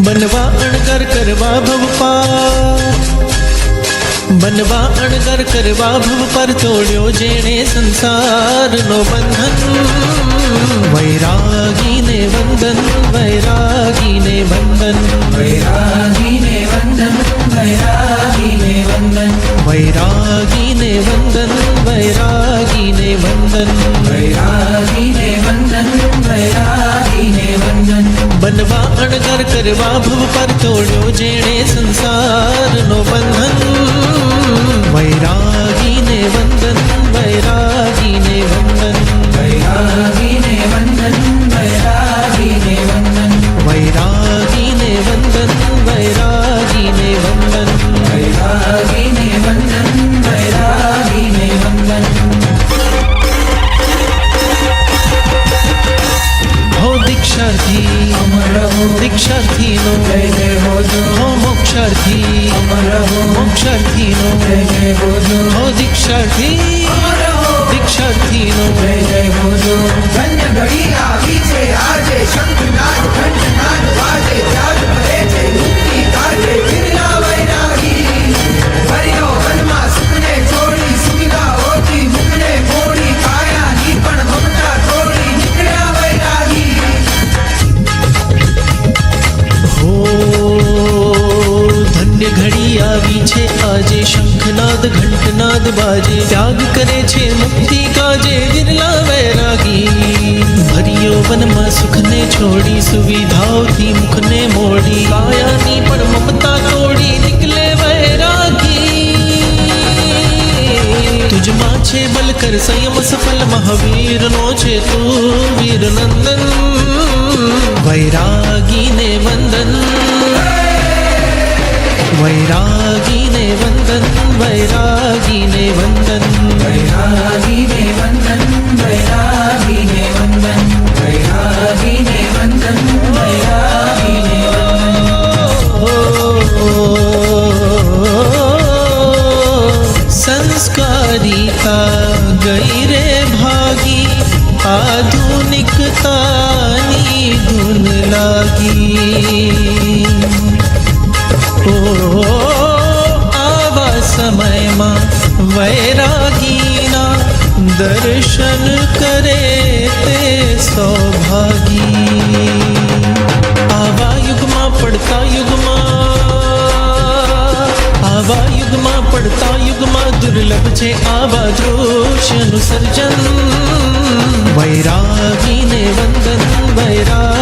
બનવા અણગર કરવા ભવ પાર, બનવા અણગર કરવા ભવ પર તોડ્યો જેણે સંસારનો બંધન. વૈરાગીને વંદન, વૈરાગીને વંદન, વૈરાગીને વંદન, વૈરાગીને વંદન, વૈરાગીને વંદન, વૈરાગીને વંદન, વૈરાગીને વંદન, વૈરાગીને વંદન. બનવા અણગર કરવા ભવ પર તોડ્યો જેણે સંસારનો બંધન. વૈરાગીને વંદન, વૈરાગીને વંદન, વૈરાગીને વંદન, વૈરાગીને વંદન, વૈરાગીને વંદન, વૈરાગીને વંદન, વૈરાગીને વંદન, વૈરાગીને વંદન. હો દીક્ષાર્થી અમર રહો, દીક્ષાર્થીનો જય જય બોજો. હો મોક્ષાર્થી અમર રહો, મોક્ષાર્થીનો જય જય બોજો. હો દીક્ષાર્થી અમર રહો, દીક્ષાર્થીનો જય જય બોજો. ધન્ય ઘડી આવી છે આજે, શંખનાદ ઘંટનાદ વાજે, ત્યાગ ભરે છે મુક્તિ કાઢે બિરલા વૈરાગી. હરિયો વનમાં સુખને છોડી, સુવિધાઓથી મુખને મોડી, કાયાની પણ મમતા તોડી નીકળ્યા વૈરાગી. હો ધન્ય ઘડી આવી છે આજે, શંખનાદ ઘંટનાદ બાજે, ત્યાગ કરે છે મુક્તિ કાજે વિરલા વૈરાગી. ભર્યો વનમાં સુખને છોડી, સુવિધાઓથી મુખને મોડી, કાયાની પણ મમતા તોડી નીકળે વૈરાગી. તુજમાં છે બલકર સંયમ સફલ, મહાવીરનો છે તું વીર નંદન. વૈરાગીને વંદન, વૈરાગીને વંદન, વૈરાગીને વંદન, વૈરાગીને વંદન, વૈરાગીને વંદન, વૈરાગીને વંદન, વૈરાગીને સંસ્કારિતા ગઈ રે ભાગી, આધુનિકતાની ધૂન લાગી. ઓ આવા સમયમાં વૈરાગીના દર્શન કરે તે સૌભાગી. આવા યુગમાં પડતા યુગમાં, આવા યુગમાં પડતા યુગમાં દુર્લભ છે આવા દૃશ્યનું સર્જન. વૈરાગીને વંદન, વૈરાગ